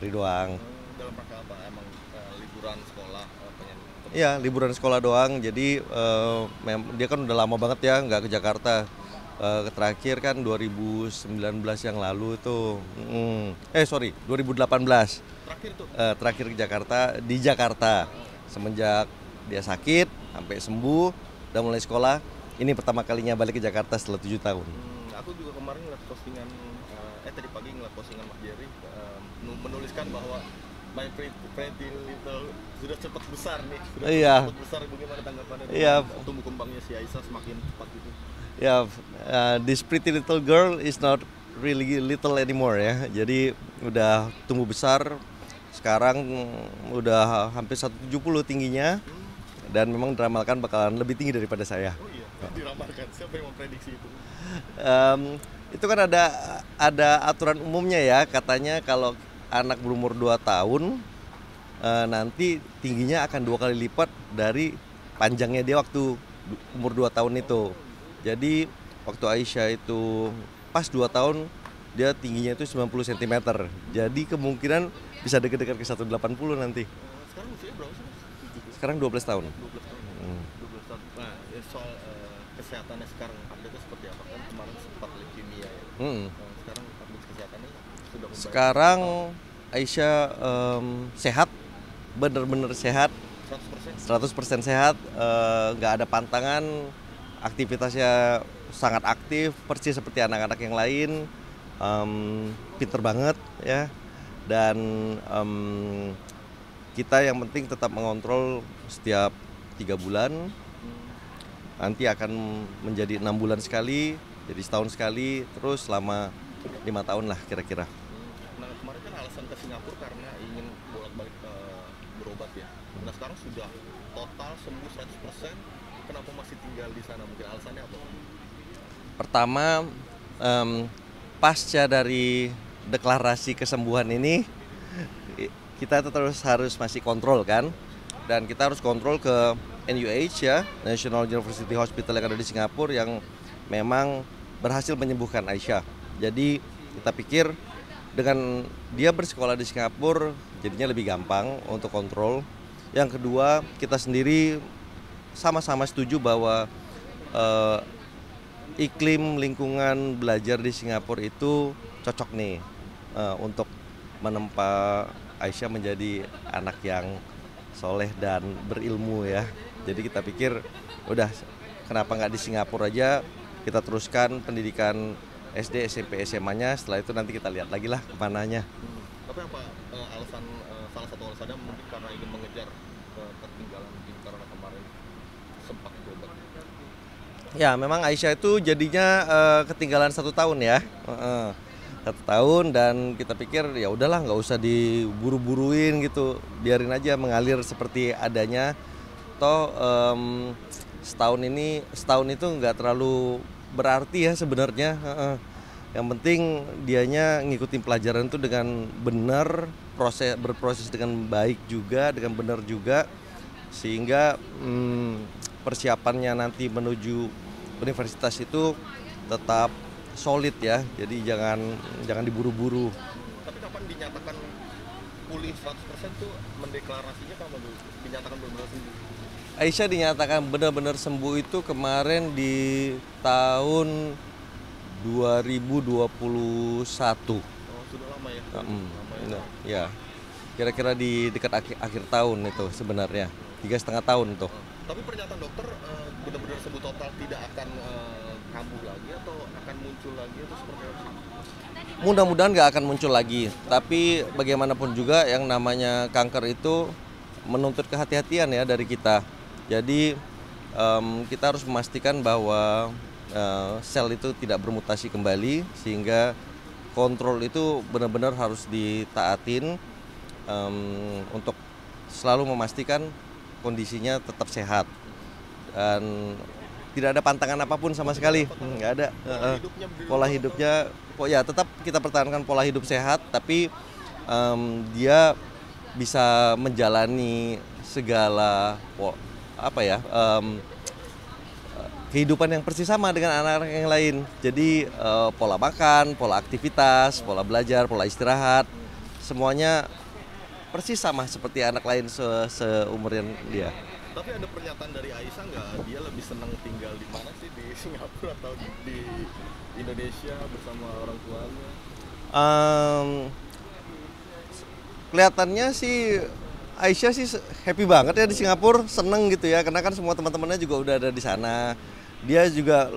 hari doang. Dalam rangka apa? Emang liburan sekolah pengen Iya, liburan sekolah doang. Jadi dia kan udah lama banget ya nggak ke Jakarta. Terakhir kan 2019 yang lalu itu. Sorry, 2018. terakhir tuh. Terakhir ke Jakarta di Jakarta. Semenjak dia sakit sampai sembuh, udah mulai sekolah. Ini pertama kalinya balik ke Jakarta setelah 7 tahun. Aku juga kemarin ngeliat postingan, tadi pagi ngeliat postingan Mas Jerry menuliskan bahwa My Pretty Little sudah cepat besar nih, Iya. cepat besar. Bagaimana tanggapannya? Iya. Tumbuh kembangnya si Aisyah semakin cepat gitu. Ya, this pretty little girl is not really little anymore ya. Jadi udah tumbuh besar. Sekarang udah hampir 170 tingginya. Dan memang diramalkan bakalan lebih tinggi daripada saya. Oh iya, diramalkan. Siapa yang memprediksi itu? Itu kan ada aturan umumnya ya, katanya kalau anak berumur 2 tahun nanti tingginya akan 2 kali lipat dari panjangnya dia waktu umur 2 tahun itu. Jadi waktu Aisyah itu pas 2 tahun dia tingginya itu 90 cm. Jadi kemungkinan bisa dekat-dekat ke 180 nanti. Sekarang usianya berapa sih? Sekarang 12 tahun. 12 tahun. 12 tahun. Nah, soal kesehatannya sekarang update-nya seperti apa? Kan kemarin sempat leukemia ya. Sekarang update kesehatannya sudah membaik. Sekarang Aisyah sehat, bener-bener sehat, 100% sehat, nggak ada pantangan, aktivitasnya sangat aktif, persis seperti anak-anak yang lain, pinter banget ya, dan kita yang penting tetap mengontrol setiap 3 bulan, nanti akan menjadi 6 bulan sekali, jadi setahun sekali, terus selama 5 tahun lah kira-kira. Nah kemarin kan alasan ke Singapura karena ingin bolak-balik berobat ya. Nah sekarang sudah total sembuh 100%. Kenapa masih tinggal di sana? Mungkin alasannya apa? Pertama, pasca dari deklarasi kesembuhan ini, kita terus harus masih kontrol kan, dan kita harus kontrol ke NUH ya, National University Hospital yang ada di Singapura, yang memang berhasil menyembuhkan Aisyah. Jadi kita pikir dengan dia bersekolah di Singapura jadinya lebih gampang untuk kontrol. Yang kedua, kita sendiri sama-sama setuju bahwa iklim lingkungan belajar di Singapura itu cocok nih untuk menempa Aisyah menjadi anak yang soleh dan berilmu ya. Jadi kita pikir udah, kenapa nggak di Singapura aja, kita teruskan pendidikan SD, SMP, SMA-nya. Setelah itu nanti kita lihat lagi lah kemananya. Tapi apa alasan, salah satu alasannya mungkin karena ingin mengejar ketertinggalan mungkin karena kemarin sempat berobat. Ya memang Aisyah itu jadinya ketinggalan 1 tahun ya, 1 tahun, dan kita pikir ya udahlah nggak usah diburu-buruin gitu, biarin aja mengalir seperti adanya. Toh setahun itu nggak terlalu berarti ya sebenarnya. Yang penting dianya ngikutin pelajaran itu dengan benar, berproses dengan baik juga, dengan benar juga, sehingga persiapannya nanti menuju universitas itu tetap solid ya. Jadi jangan diburu-buru. Tapi kapan dinyatakan pulih 100% tuh, mendeklarasinya kapan dulu? Dinyatakan benar-benar sembuh? Aisyah dinyatakan benar-benar sembuh itu kemarin di tahun 2021. Oh, sudah lama ya? Lama ya? Ya, kira-kira di dekat akhir tahun itu sebenarnya, 3,5 tahun tuh. Tapi pernyataan dokter benar-benar sembuh total, tidak akan kambuh lagi atau akan muncul lagi atau seperti apa sih? Mudah-mudahan nggak akan muncul lagi, tapi bagaimanapun juga yang namanya kanker itu menuntut kehati-hatian ya dari kita. Jadi kita harus memastikan bahwa sel itu tidak bermutasi kembali, sehingga kontrol itu benar-benar harus ditaatin untuk selalu memastikan kondisinya tetap sehat dan tidak ada pantangan apapun sama sekali, nggak ada. Pola hidupnya ya tetap kita pertahankan pola hidup sehat, tapi dia bisa menjalani segala kehidupan yang persis sama dengan anak-anak yang lain. Jadi pola makan, pola aktivitas, pola belajar, pola istirahat, semuanya persis sama seperti anak lain seumuran dia. Tapi ada pernyataan dari Aisyah nggak, dia lebih senang tinggal di mana sih, di Singapura atau di Indonesia bersama orang tuanya? Em, Kelihatannya sih Aisyah sih happy banget ya di Singapura, seneng gitu ya, karena kan semua teman-temannya juga udah ada di sana. Dia juga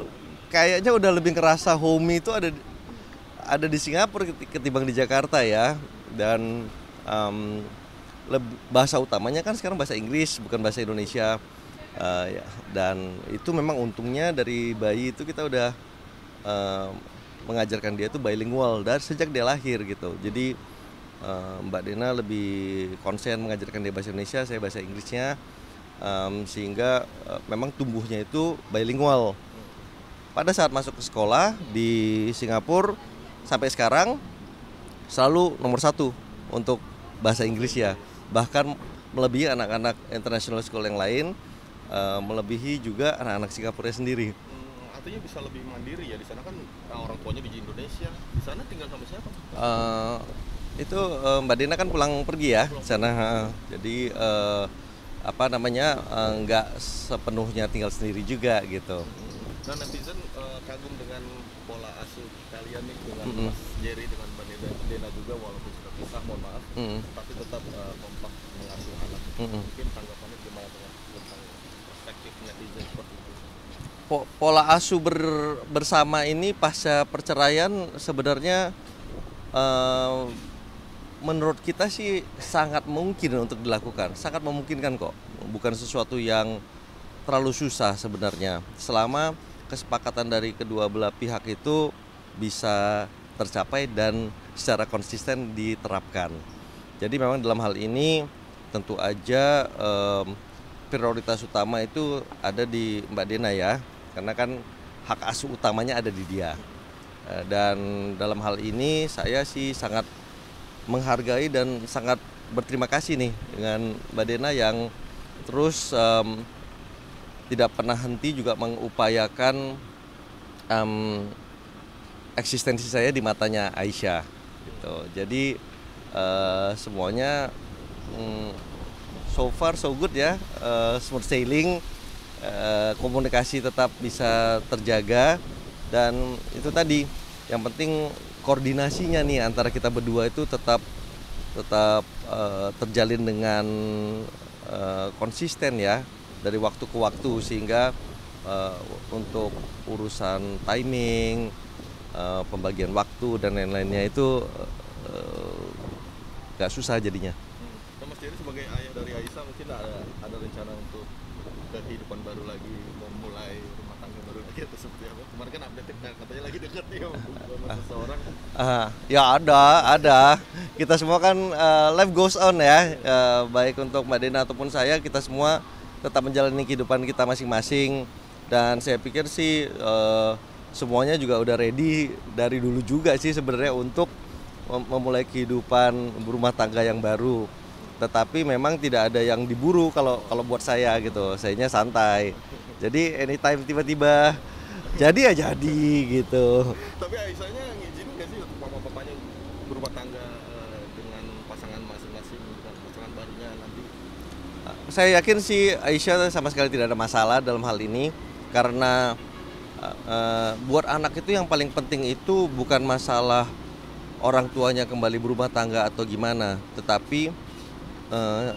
kayaknya udah lebih ngerasa homey itu ada di Singapura ketimbang di Jakarta ya. Dan bahasa utamanya kan sekarang bahasa Inggris bukan bahasa Indonesia. Ya, dan itu memang untungnya dari bayi itu kita udah mengajarkan dia itu bilingual dari sejak dia lahir gitu. Jadi Mbak Dena lebih konsen mengajarkan dia bahasa Indonesia, saya bahasa Inggrisnya, sehingga memang tumbuhnya itu bilingual. Pada saat masuk ke sekolah di Singapura sampai sekarang selalu nomor 1 untuk bahasa Inggris ya, bahkan melebihi anak-anak international school yang lain, melebihi juga anak-anak Singapura sendiri. Artinya bisa lebih mandiri ya, di sana kan orang tuanya di Indonesia, di sana tinggal sama siapa? Itu Mbak Dina kan pulang pergi ya sana, jadi nggak sepenuhnya tinggal sendiri juga gitu. Nah, netizen kagum dengan pola asuh kalian nih, dengan Mas Jerry, dengan Mbak Dena juga, walaupun sudah pisah, mohon maaf, tapi tetap kompak mengasuh anak. Mungkin tanggapannya gimana tentang perspektif netizen seperti itu? Pola asuh bersama ini pasca perceraian sebenarnya menurut kita sih sangat mungkin untuk dilakukan, sangat memungkinkan kok, bukan sesuatu yang terlalu susah sebenarnya, selama kesepakatan dari kedua belah pihak itu bisa tercapai dan secara konsisten diterapkan. Jadi memang dalam hal ini tentu aja prioritas utama itu ada di Mbak Dena ya, karena kan hak asuh utamanya ada di dia. Dan dalam hal ini saya sih sangat menghargai dan sangat berterima kasih nih dengan Mbak Dena yang terus tidak pernah henti juga mengupayakan eksistensi saya di matanya Aisyah gitu. Jadi semuanya so far so good ya, smooth sailing, komunikasi tetap bisa terjaga, dan itu tadi yang penting koordinasinya nih antara kita berdua itu tetap terjalin dengan konsisten ya, dari waktu ke waktu, sehingga untuk urusan timing, pembagian waktu dan lain-lainnya itu gak susah jadinya. Mas Jerry sebagai ayah dari Aisyah mungkin ada rencana untuk kehidupan baru lagi, memulai rumah tangga baru lagi atau seperti apa? Kemarin kan update katanya lagi deket nih sama seseorang. Ya ada. Kita semua kan life goes on ya, baik untuk Mbak Dena ataupun saya, kita semua tetap menjalani kehidupan kita masing-masing. Dan saya pikir sih semuanya juga udah ready dari dulu juga sih sebenarnya untuk memulai kehidupan berumah tangga yang baru. Tetapi memang tidak ada yang diburu kalau buat saya gitu. Sayanya santai. Jadi anytime tiba-tiba jadi ya jadi gitu. Tapi Aisyahnya ngizinin nggak sih untuk mama-papanya berumah tangga dengan pasangan masing-masing, dengan pasangan barunya nanti? Saya yakin sih Aisyah sama sekali tidak ada masalah dalam hal ini, karena buat anak itu yang paling penting itu bukan masalah orang tuanya kembali berumah tangga atau gimana, tetapi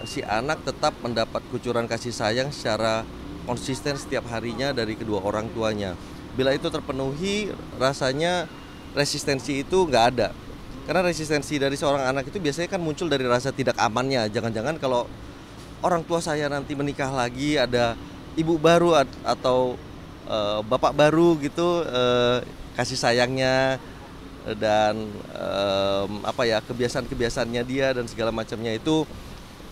si anak tetap mendapat kucuran kasih sayang secara konsisten setiap harinya dari kedua orang tuanya. Bila itu terpenuhi, rasanya resistensi itu nggak ada. Karena resistensi dari seorang anak itu biasanya kan muncul dari rasa tidak amannya. Jangan-jangan kalau orang tua saya nanti menikah lagi, ada ibu baru atau bapak baru gitu, kasih sayangnya dan kebiasaan-kebiasaannya dia dan segala macamnya itu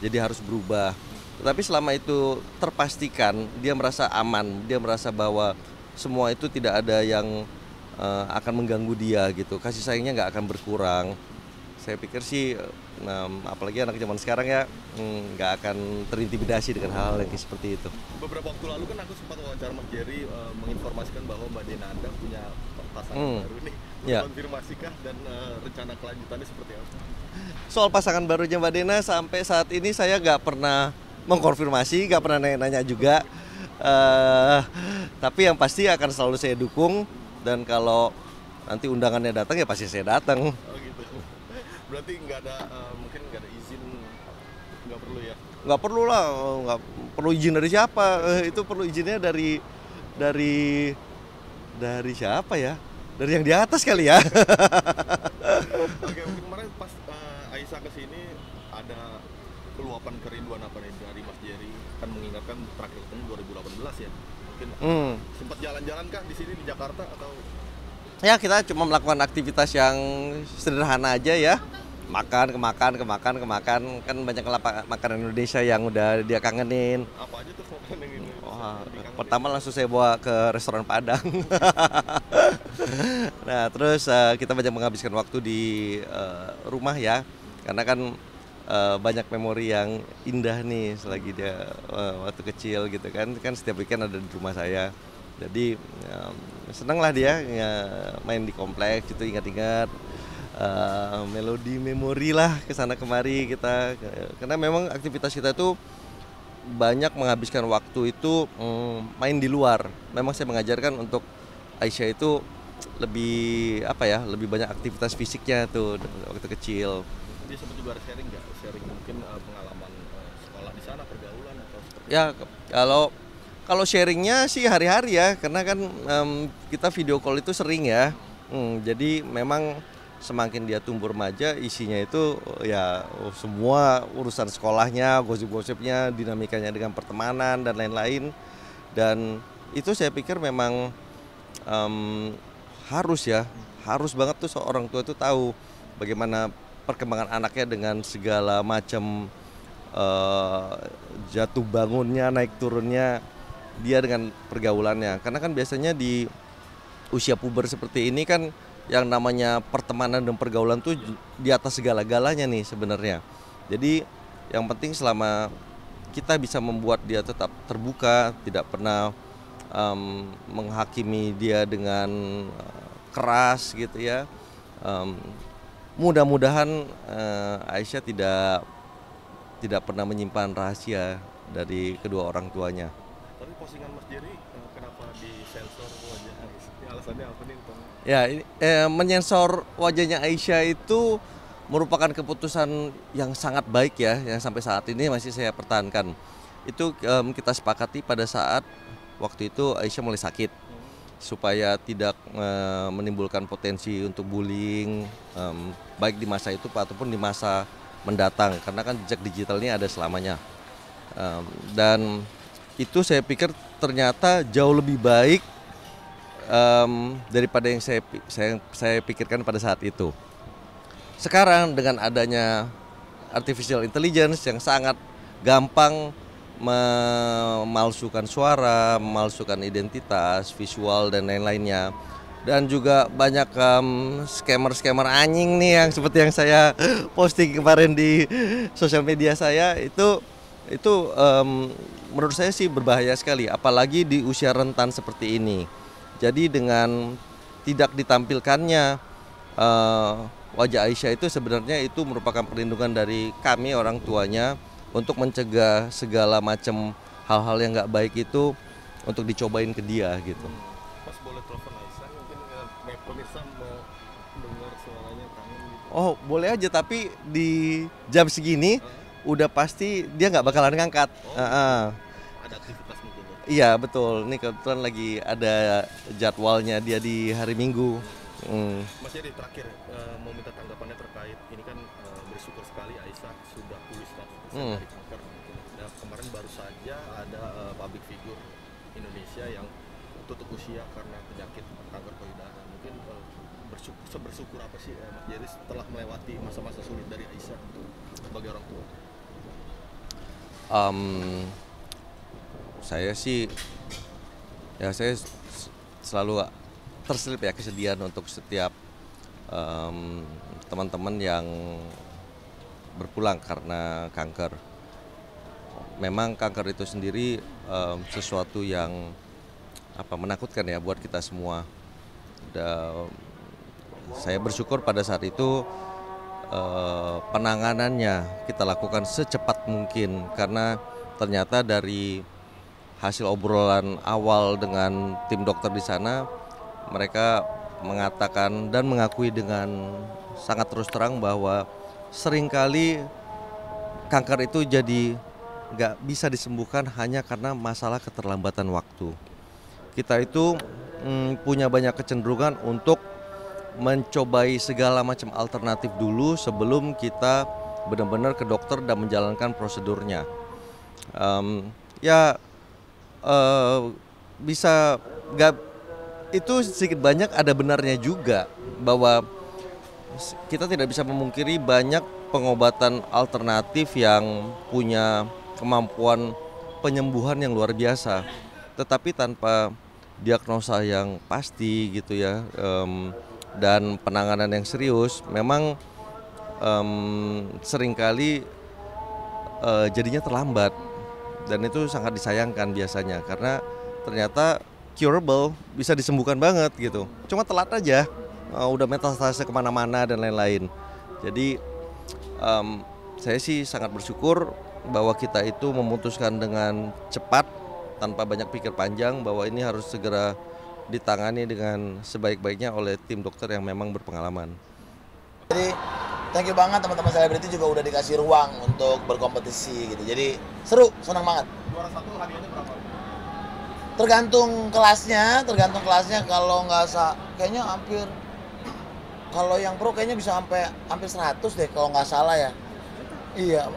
jadi harus berubah. Tetapi selama itu terpastikan, dia merasa aman, dia merasa bahwa semua itu tidak ada yang akan mengganggu dia gitu, kasih sayangnya nggak akan berkurang. saya pikir sih apalagi anak zaman sekarang ya nggak akan terintimidasi dengan hal-hal yang seperti itu. Beberapa waktu lalu kan aku sempat wawancara Mas Jerry menginformasikan bahwa Mbak Dena Andang punya pasangan baru nih. Ya. Konfirmasikah dan rencana kelanjutannya seperti apa? Soal pasangan barunya Mbak Dena sampai saat ini saya nggak pernah mengkonfirmasi, nggak pernah nanya-nanya juga. Tapi yang pasti akan selalu saya dukung, dan kalau nanti undangannya datang ya pasti saya datang. Oh gitu. Berarti nggak ada mungkin nggak ada izin, nggak perlu ya? Nggak perlu lah, nggak perlu izin dari siapa. Itu perlu izinnya dari siapa ya? Dari yang di atas kali ya. Oke, mungkin kemarin pas Aisyah kesini ada keluapan kerinduan apa nih dari Mas Jerry? Kan mengingatkan terakhir ketemu 2018 ya. Mungkin sempat jalan-jalan kah di sini di Jakarta atau? Ya, kita cuma melakukan aktivitas yang sederhana aja ya. Makan, kemakan. Kan banyak makanan Indonesia yang udah dia kangenin. Apa aja tuh makanan yang ini? Wah, pertama langsung saya bawa ke restoran Padang. Nah, terus kita banyak menghabiskan waktu di rumah ya. Karena kan banyak memori yang indah nih selagi dia waktu kecil gitu kan. Kan setiap weekend ada di rumah saya. Jadi senang lah dia main di kompleks itu, ingat-ingat melodi memori lah kesana kemari kita. Karena memang aktivitas kita tuh banyak menghabiskan waktu itu main di luar. Memang saya mengajarkan untuk Aisyah itu lebih lebih banyak aktivitas fisiknya tuh waktu kecil. Dia sempat juga sharing nggak? Sharing mungkin pengalaman sekolah di sana, pergaulan atau seperti ya kalau sharingnya sih hari-hari ya, karena kan kita video call itu sering ya. Jadi memang semakin dia tumbuh remaja, isinya itu ya semua urusan sekolahnya, gosip-gosipnya, dinamikanya dengan pertemanan dan lain-lain. Dan itu saya pikir memang harus banget tuh seorang tua itu tahu bagaimana perkembangan anaknya dengan segala macam jatuh bangunnya, naik turunnya dia dengan pergaulannya. Karena kan biasanya di usia puber seperti ini kan yang namanya pertemanan dan pergaulan tuh di atas segala-galanya nih sebenarnya. Jadi yang penting selama kita bisa membuat dia tetap terbuka, tidak pernah menghakimi dia dengan keras gitu ya. Mudah-mudahan Aisyah tidak pernah menyimpan rahasia dari kedua orang tuanya. Tapi postingan Mas Jerry kenapa disensor wajah Aisyah? Alasannya apa nih? Ya, menyensor wajahnya Aisyah itu merupakan keputusan yang sangat baik ya, yang sampai saat ini masih saya pertahankan. Itu kita sepakati pada saat waktu itu Aisyah mulai sakit, supaya tidak menimbulkan potensi untuk bullying, baik di masa itu ataupun di masa mendatang, karena kan jejak digitalnya ada selamanya. Dan itu saya pikir ternyata jauh lebih baik daripada yang saya pikirkan pada saat itu. Sekarang dengan adanya artificial intelligence yang sangat gampang memalsukan suara, memalsukan identitas, visual dan lain-lainnya, dan juga banyak scammer anjing nih yang seperti yang saya posting kemarin di sosial media saya itu menurut saya sih berbahaya sekali, apalagi di usia rentan seperti ini. Jadi dengan tidak ditampilkannya wajah Aisyah itu sebenarnya itu merupakan perlindungan dari kami orang tuanya untuk mencegah segala macam hal-hal yang nggak baik itu untuk dicobain ke dia gitu. Mas boleh telepon Aisyah, mungkin pemirsa mau dengar suaranya, kangen gitu. Oh boleh aja, tapi di jam segini udah pasti dia nggak bakalan ngangkat. Ada aktivitas mungkin ya? Iya betul, ini kebetulan lagi ada jadwalnya dia di hari Minggu. Mas Jerry, terakhir mau minta tanggapannya terkait ini kan bersyukur sekali Aisyah sudah pulih 100% dari kanker. Nah, kemarin baru saja ada public figure Indonesia yang tutup usia karena penyakit kanker payudara. Mungkin bersyukur apa sih Mas Jerry setelah melewati masa-masa sulit dari Aisyah sebagai orang tua? Saya selalu terselip ya kesedihan untuk setiap teman-teman yang berpulang karena kanker. Memang kanker itu sendiri sesuatu yang menakutkan ya buat kita semua. Saya bersyukur pada saat itu penanganannya kita lakukan secepat mungkin, karena ternyata dari hasil obrolan awal dengan tim dokter di sana, mereka mengatakan dan mengakui dengan sangat terus terang bahwa seringkali kanker itu jadi nggak bisa disembuhkan hanya karena masalah keterlambatan waktu. Kita itu punya banyak kecenderungan untuk mencobai segala macam alternatif dulu sebelum kita benar-benar ke dokter dan menjalankan prosedurnya. Bisa nggak, itu sedikit banyak ada benarnya juga bahwa kita tidak bisa memungkiri banyak pengobatan alternatif yang punya kemampuan penyembuhan yang luar biasa, tetapi tanpa diagnosa yang pasti gitu ya, dan penanganan yang serius, memang seringkali jadinya terlambat, dan itu sangat disayangkan biasanya karena ternyata curable, bisa disembuhkan banget gitu, cuma telat aja, udah metastase kemana-mana dan lain-lain. Jadi saya sih sangat bersyukur bahwa kita itu memutuskan dengan cepat tanpa banyak pikir panjang bahwa ini harus segera ditangani dengan sebaik-baiknya oleh tim dokter yang memang berpengalaman. Jadi thank you banget teman-teman selebriti juga udah dikasih ruang untuk berkompetisi gitu. Jadi seru, senang banget. Juara 1 hadiahnya berapa? Tergantung kelasnya, kalau nggak kayaknya hampir, kalau yang pro kayaknya bisa hampir 100 deh kalau nggak salah ya. Iya,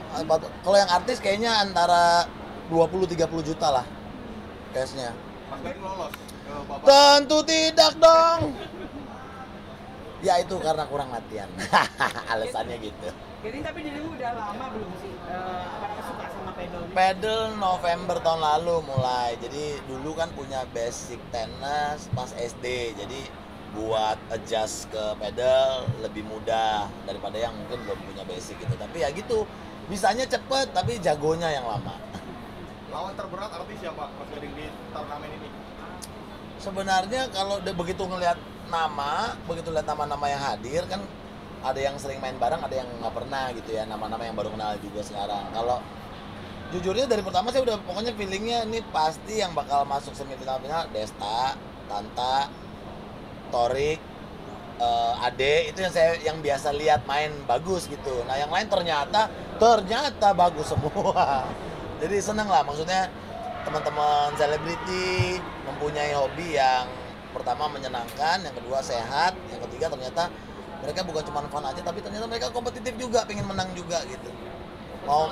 kalau yang artis kayaknya antara 20-30 juta lah cashnya. Mas Garing lolos ke babak. Tentu tidak dong. Ya itu karena kurang latihan. Alasannya gitu. Jadi tapi dirimu udah lama belum sih suka sama pedal? Pedal November tahun lalu mulai. Jadi dulu kan punya basic tenis pas SD. Jadi buat adjust ke pedal lebih mudah daripada yang mungkin belum punya basic gitu. Tapi ya gitu, bisanya cepet tapi jagonya yang lama. Lawan terberat artis siapa Mas Garing di turnamen ini? Sebenarnya kalau begitu ngelihat nama-nama yang hadir kan, ada yang sering main bareng, ada yang nggak pernah gitu ya, nama-nama yang baru kenal juga sekarang. Kalau jujurnya dari pertama saya udah pokoknya feelingnya ini pasti yang bakal masuk semifinal final Desta, Tanta, Torik, Ade, itu yang biasa lihat main bagus gitu. Nah yang lain ternyata bagus semua. Jadi seneng lah, maksudnya teman-teman selebriti mempunyai hobi yang pertama menyenangkan, yang kedua sehat, yang ketiga ternyata mereka bukan cuma fun aja, tapi ternyata mereka kompetitif juga, pengen menang juga gitu. Mau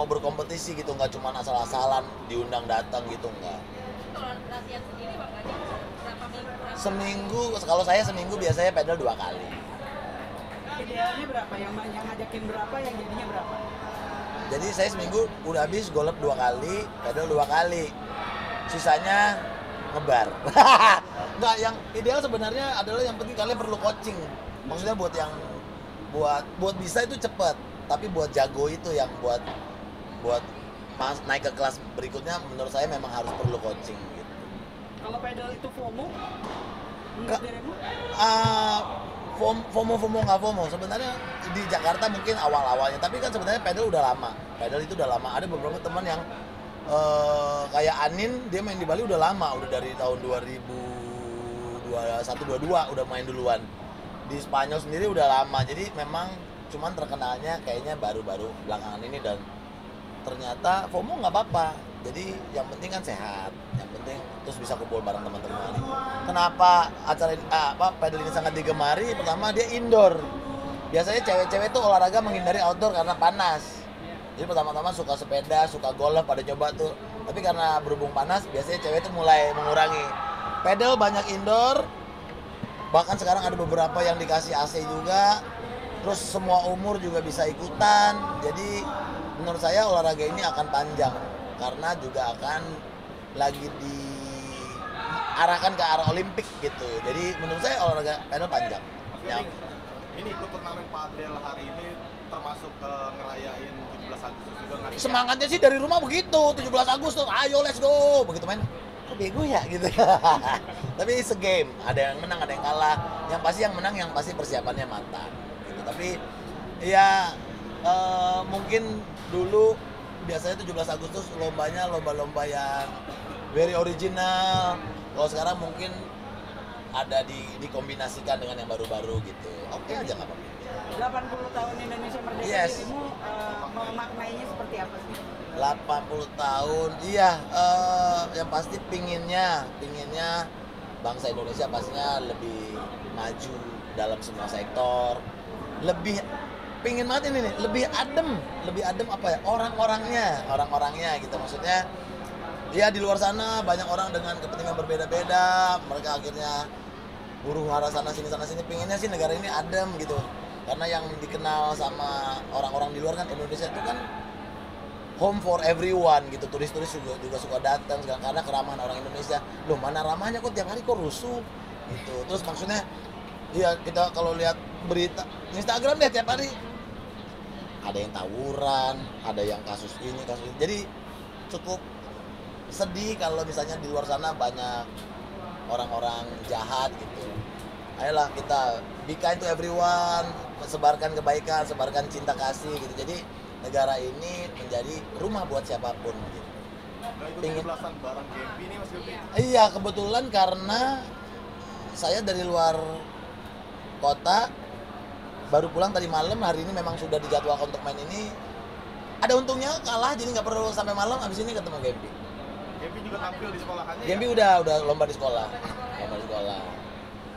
berkompetisi gitu, nggak cuma asal-asalan diundang datang gitu, enggak. Kalau latihan sendiri Bang Garing berapa minggu? Seminggu, kalau saya seminggu biasanya pedal 2 kali. Idealnya berapa? Yang ngajakin berapa, yang jadinya berapa? Jadi saya seminggu udah habis golep 2 kali, pedal 2 kali. Sisanya ngebar. Enggak, yang ideal sebenarnya adalah yang penting kalian perlu coaching. Maksudnya buat bisa itu cepet, tapi buat jago itu yang buat naik ke kelas berikutnya menurut saya memang harus perlu coaching gitu. Kalau pedal itu FOMO? Enggak dirimu? FOMO nggak FOMO sebenarnya di Jakarta mungkin awal-awalnya, tapi kan sebenarnya pedal itu udah lama. Ada beberapa teman yang kayak Anin, dia main di Bali udah lama, udah dari tahun 2021-22 udah main duluan. Di Spanyol sendiri udah lama, jadi memang cuman terkenalnya kayaknya baru-baru belakangan ini, dan ternyata FOMO nggak apa-apa. Jadi yang penting kan sehat, yang penting terus bisa kumpul bareng teman-teman. Kenapa acara pedal ini sangat digemari? Pertama dia indoor. Biasanya cewek-cewek tuh olahraga menghindari outdoor karena panas. Jadi pertama-tama suka sepeda, suka golf pada coba tuh. Tapi karena berhubung panas, biasanya cewek tuh mulai mengurangi. Pedal banyak indoor. Bahkan sekarang ada beberapa yang dikasih AC juga. Terus semua umur juga bisa ikutan. Jadi menurut saya olahraga ini akan panjang, karena juga akan lagi arahkan ke arah Olimpik gitu. Jadi menurut saya olahraga pedal panjang. Ya. Ini ikut turnamen padel hari ini termasuk ngerayain 17 Agustus juga nggak? Semangatnya sih dari rumah begitu, 17 Agustus, ayo let's go, begitu main. Kok bego ya gitu. Tapi it's a game, ada yang menang, ada yang kalah. Yang pasti yang menang, yang pasti persiapannya matang. Gitu. Tapi ya mungkin dulu biasanya 17 Agustus lombanya lomba-lomba yang very original. Kalau sekarang mungkin ada dikombinasikan dengan yang baru-baru gitu. Oke aja nggak apa-apa. 80 tahun Indonesia Merdeka, Yes. dirimu memaknainya seperti apa sih? 80 tahun, iya, yang pasti pinginnya bangsa Indonesia pastinya lebih maju dalam semua sektor, lebih pingin banget ini nih, lebih adem apa ya, orang-orangnya gitu, maksudnya ya di luar sana banyak orang dengan kepentingan berbeda-beda, mereka akhirnya huru hara sana sini, pinginnya sih negara ini adem gitu, karena yang dikenal sama orang-orang di luar kan Indonesia itu kan home for everyone gitu, turis-turis juga suka datang karena keramahan orang Indonesia. Loh mana ramahnya kok tiap hari kok rusuh gitu. Terus maksudnya ya kita kalau lihat berita Instagram deh tiap hari ada yang tawuran, ada yang kasus ini. Jadi cukup sedih kalau misalnya di luar sana banyak orang-orang jahat gitu. Ayolah kita be kind to everyone, sebarkan kebaikan, sebarkan cinta kasih gitu. Jadi negara ini menjadi rumah buat siapapun gitu. Pengen belasan bareng Gempi nih Mas Gempi. Iya, kebetulan karena saya dari luar kota baru pulang tadi malam, hari ini memang sudah dijadwalkan untuk main ini. Ada untungnya kalah jadi nggak perlu sampai malam, habis ini ketemu Gempi. Gempi juga tampil di sekolahannya. Gempi udah lomba di sekolah.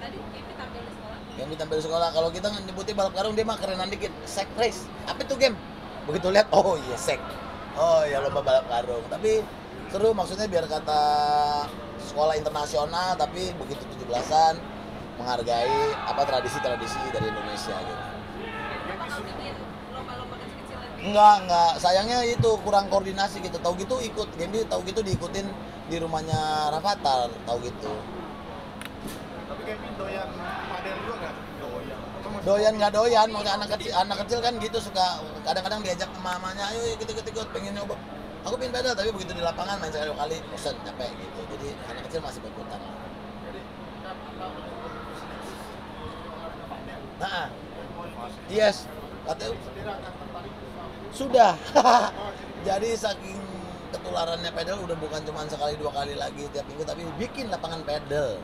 Tadi Gempi tampil di sekolah. Gempi tampil di sekolah. Kalau kita nyebutnya balap karung dia mah kerenan dikit. Sek race. Apa itu game? Begitu lihat, oh iya sek. Oh ya lomba balap karung. Tapi seru, maksudnya biar kata sekolah internasional tapi begitu 17-an menghargai apa tradisi-tradisi dari Indonesia gitu. Bakal bikin lomba-lomba kecil-kecilan. Enggak, sayangnya itu kurang koordinasi gitu. Tahu gitu ikut Gempi, tahu gitu diikutin di rumahnya Rafathar, tahu gitu. Tapi Gempi doyan padel juga nggak? Doyan nggak doyan, maksudnya anak kecil kan gitu suka kadang-kadang diajak ke mamanya, ayo ikut pengen nyoba. Aku pengen pedal tapi begitu di lapangan main sekali dua kali bosan capek gitu. Jadi anak kecil masih berputar. Nah, yes, katanya sudah. Jadi saking ketularannya pedal udah bukan cuma sekali dua kali lagi tiap minggu, tapi bikin lapangan pedal.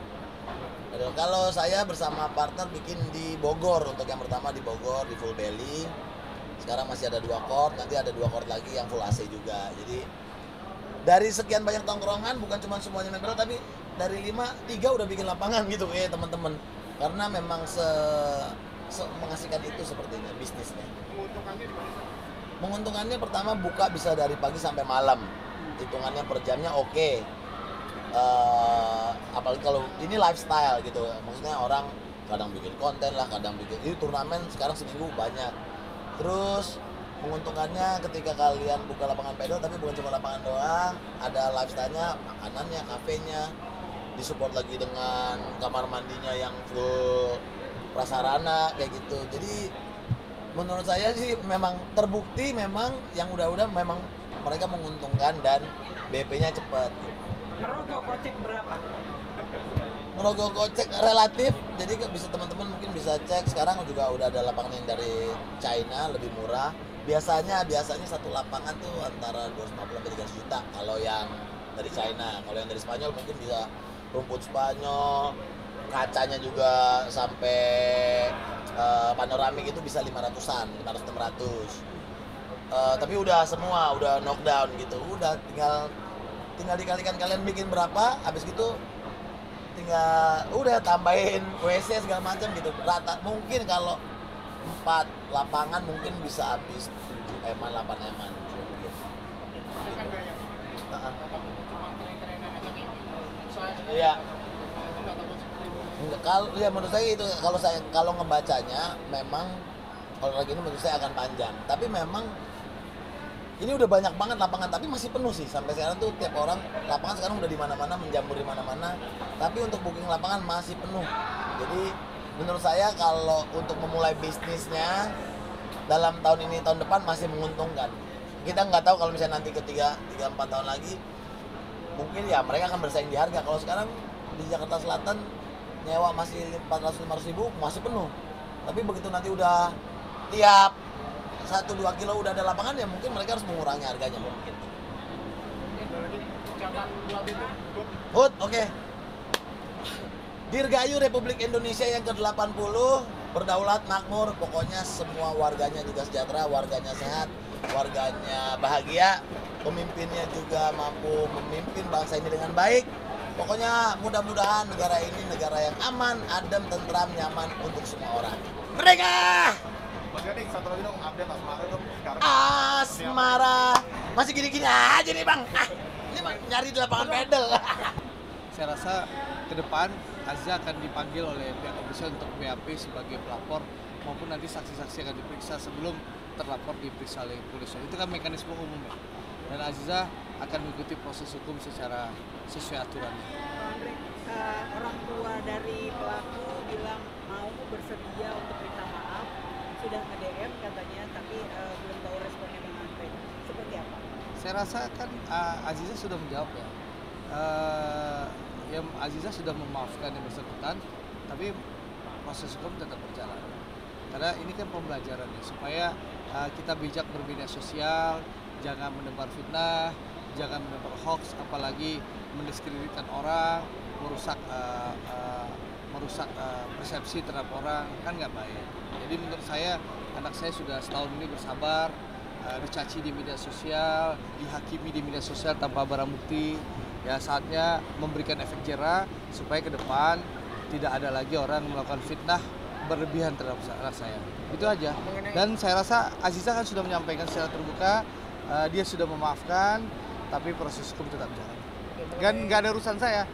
Kalau saya bersama partner bikin di Bogor, untuk yang pertama di Bogor di Full Belly. Sekarang masih ada 2 court, nanti ada 2 court lagi yang full AC juga. Jadi dari sekian banyak tongkrongan bukan cuma semuanya main pedal, tapi dari 3 udah bikin lapangan gitu ya teman-teman. Karena memang mengasihkan itu sepertinya bisnisnya. Menguntungkannya pertama buka bisa dari pagi sampai malam. Hitungannya per jamnya oke. Apalagi kalau ini lifestyle gitu, maksudnya orang kadang bikin konten lah, kadang bikin ini turnamen sekarang seminggu banyak. Terus menguntungkannya ketika kalian buka lapangan pedal, tapi bukan cuma lapangan doang, ada lifestyle-nya, makanannya, kafenya, disupport lagi dengan kamar mandinya yang full prasarana kayak gitu. Jadi menurut saya sih memang terbukti memang yang udah memang mereka menguntungkan dan BP-nya cepat. Merogoh kocek berapa? Merogoh kocek relatif, jadi bisa teman-teman mungkin bisa cek sekarang juga udah ada lapangan yang dari China lebih murah. Biasanya satu lapangan tuh antara 250 sampai 300 juta kalau yang dari China. Kalau yang dari Spanyol mungkin bisa rumput Spanyol, kacanya juga sampai panoramik itu bisa 500-an, 500-600. Tapi udah semua udah knockdown gitu. Udah tinggal dikalikan kalian bikin berapa, habis gitu tinggal udah tambahin WC segala macam gitu. Rata mungkin kalau 4 lapangan mungkin bisa habis 7 eman 8 eman gitu. Iya. Kalau ya menurut saya itu kalau ngebacanya memang kalau lagi ini menurut saya akan panjang. Tapi memang ini udah banyak banget lapangan, tapi masih penuh sih sampai sekarang tuh. Tiap orang lapangan sekarang udah di mana-mana, menjamur di mana-mana, tapi untuk booking lapangan masih penuh. Jadi menurut saya kalau untuk memulai bisnisnya dalam tahun ini, tahun depan masih menguntungkan. Kita nggak tahu kalau misalnya nanti ke 3-4 tahun lagi, mungkin ya mereka akan bersaing di harga. Kalau sekarang di Jakarta Selatan nyewa masih 400-500 ribu masih penuh, tapi begitu nanti udah tiap 1-2 kilo udah ada lapangan, ya mungkin mereka harus mengurangi harganya mungkin. Hut, oke. Dirgayu Republik Indonesia yang ke-80, berdaulat, makmur, pokoknya semua warganya juga sejahtera, warganya sehat, warganya bahagia, pemimpinnya juga mampu memimpin bangsa ini dengan baik. Pokoknya mudah-mudahan negara ini negara yang aman, adem, tentram, nyaman untuk semua orang. Merdeka! Mas Gading, satu lagi dong, update Asmara dong sekarang. Asmara masih gini-gini aja nih bang. Ini bang nyari di lapangan pedal. Saya rasa ke depan Aziza akan dipanggil oleh pihak kepolisian untuk BAP sebagai pelapor, maupun nanti saksi-saksi akan diperiksa sebelum terlapor diperiksa oleh polisi. Itu kan mekanisme umum ya. Dan Aziza akan mengikuti proses hukum secara sesuai aturannya. Andre, orang tua dari pelaku bilang mau bersedia untuk minta maaf, sudah nge-DM katanya, tapi belum tahu responnya Bang Andre. Seperti apa? Saya rasa kan Aziza sudah menjawab ya. Ya Aziza sudah memaafkan yang bersangkutan, tapi proses hukum tetap berjalan. Karena ini kan pembelajaran ya, supaya kita bijak bermedia sosial, jangan menebar fitnah, jangan menebar hoax, apalagi mendiskreditkan orang, merusak persepsi terhadap orang, kan nggak baik. Jadi menurut saya anak saya sudah setahun ini bersabar, dicaci di media sosial, dihakimi di media sosial tanpa barang bukti. Ya saatnya memberikan efek jera supaya ke depan tidak ada lagi orang melakukan fitnah berlebihan terhadap anak saya. Itu aja. Dan saya rasa Aziza kan sudah menyampaikan secara terbuka, dia sudah memaafkan, tapi proses hukum tetap jalan. Kan nggak ada urusan saya,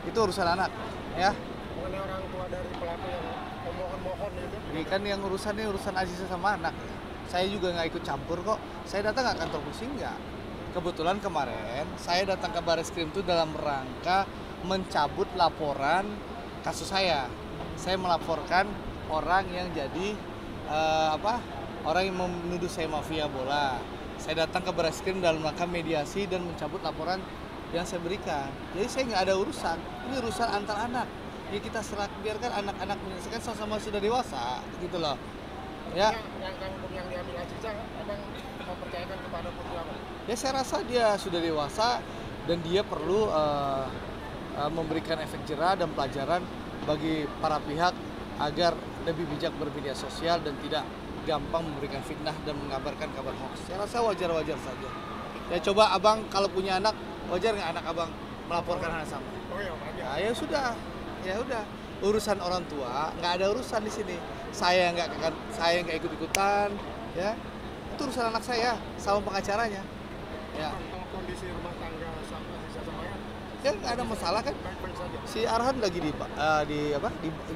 itu urusan anak, ya. Mengenai orang tua dari pelaku yang mohon-mohon itu. Ini kan yang urusannya urusan Aziza sama anak. Saya juga nggak ikut campur kok. Saya datang nggak kantor polisi nggak. Kebetulan kemarin saya datang ke Barreskrim itu dalam rangka mencabut laporan kasus saya. Saya melaporkan orang yang jadi orang yang menuduh saya mafia bola. Saya datang ke Barreskrim dalam rangka mediasi dan mencabut laporan yang saya berikan. Jadi saya nggak ada urusan. Ini urusan antar anak. Ya kita biarkan anak-anak menyelesaikan, sama-sama sudah dewasa, gitu loh. Ya. Yang diambil Aziza, abang mempercayakan kepada putri apa? Ya saya rasa dia sudah dewasa dan dia perlu memberikan efek jera dan pelajaran bagi para pihak agar lebih bijak bermedia sosial dan tidak gampang memberikan fitnah dan mengabarkan kabar hoax. Saya rasa wajar-wajar saja. Ya coba abang kalau punya anak, wajar nggak anak abang melaporkan hal sama? Oh iya, wajar. Nah, ya udah. Urusan orang tua nggak ada urusan di sini. Saya nggak ikut-ikutan, ya. Itu urusan anak saya sama pengacaranya. Ya. Kondisi rumah tangga sama Aziza sama Ya nggak ada masalah kan. baik-baik saja. Si Arhan lagi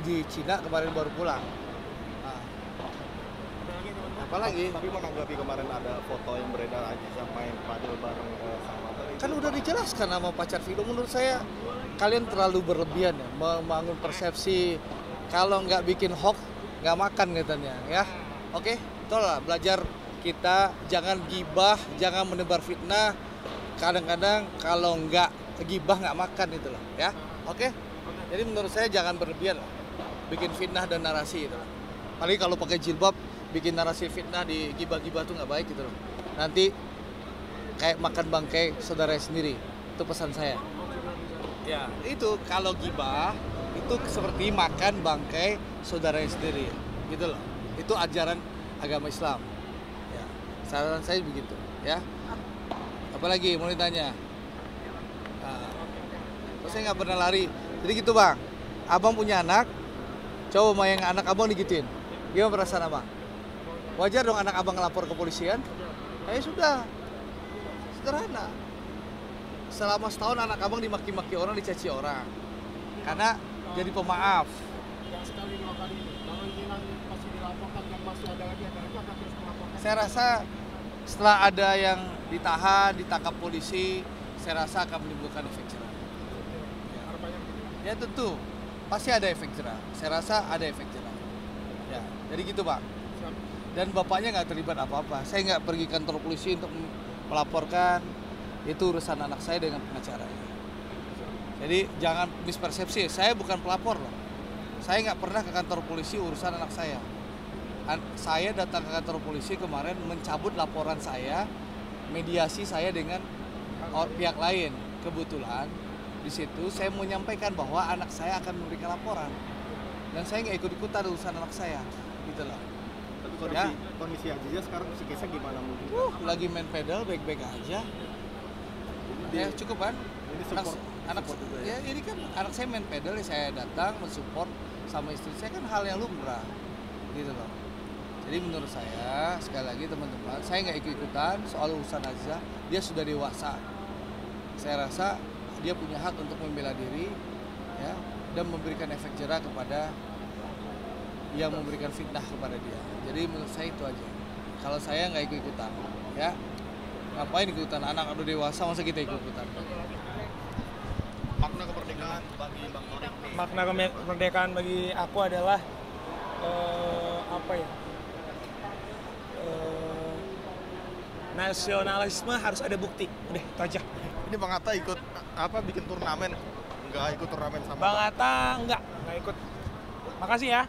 di Cina kemarin baru pulang. Nah, apalagi Tapi menanggapi kemarin ada foto yang beredar Aziza main padel bareng sama tadi. kan udah dijelaskan sama pacar Vino. Menurut saya kalian terlalu berlebihan ya membangun persepsi kalau nggak bikin hoax nggak makan katanya ya. Oke, itulah belajar kita, jangan gibah, jangan menebar fitnah. Kadang-kadang kalau nggak gibah nggak makan itu loh ya. Oke. Jadi menurut saya jangan berlebihan lah, bikin fitnah dan narasi itu loh. Apalagi kalau pakai jilbab bikin narasi fitnah di gibah-gibah tuh nggak baik gitu loh. Nanti kayak makan bangkai saudara sendiri. Itu pesan saya. Ya, itu kalau gibah itu seperti makan bangkai saudara sendiri. Gitu loh. Itu ajaran agama Islam. Ya, saran saya begitu, ya. Apalagi mau ditanya? Nah, saya nggak pernah lari. Jadi gitu bang, abang punya anak, coba yang anak abang digituin. Gimana perasaan abang? Wajar dong anak abang ngelapor ke polisian? Sudah, sederhana. Selama setahun anak abang dimaki-maki orang, dicaci orang, karena jadi pemaaf. Yang sekali 2 kali ini, kalau ini masih dilaporkan dan masih ada lagi, akan terus melaporkan. Saya rasa setelah ada yang ditahan, ditangkap polisi, saya rasa akan menimbulkan efek jerah. Ya tentu, pasti ada efek jerah. Saya rasa ada efek jerah. Ya, jadi gitu Pak. Dan bapaknya nggak terlibat apa-apa. Saya nggak pergi kantor polisi untuk melaporkan. Itu urusan anak saya dengan pengacaranya. Jadi jangan mispersepsi, saya bukan pelapor loh. Saya nggak pernah ke kantor polisi urusan anak saya. Saya datang ke kantor polisi kemarin mencabut laporan saya, mediasi saya dengan pihak lain. Kebetulan di situ saya mau menyampaikan bahwa anak saya akan memberikan laporan. Dan saya nggak ikut-ikutan urusan anak saya, gitu loh. Tapi kondisi Aziza sekarang psikisnya gimana mungkin? Lagi main pedal baik-baik aja. Ya cukup kan? Ini anak juga ya ini kan anak saya main pedal, ya saya datang mensupport sama istri saya, kan hal yang lumrah gitu loh. Jadi menurut saya sekali lagi teman-teman, saya nggak ikut-ikutan soal urusan Aziza. Dia sudah dewasa, saya rasa dia punya hak untuk membela diri ya, dan memberikan efek jerah kepada yang memberikan fitnah kepada dia. Jadi menurut saya itu aja. Kalau saya nggak ikut-ikutan ya, ngapain ikutan, anak udah dewasa masa kita ikut-ikutan. Makna kemerdekaan bagi Bang Torik. Makna kemerdekaan bagi aku adalah nasionalisme harus ada bukti. Udah itu aja. Ini Bang Atta ikut bikin turnamen? Enggak ikut turnamen sama Bang Atta enggak ikut. Makasih ya.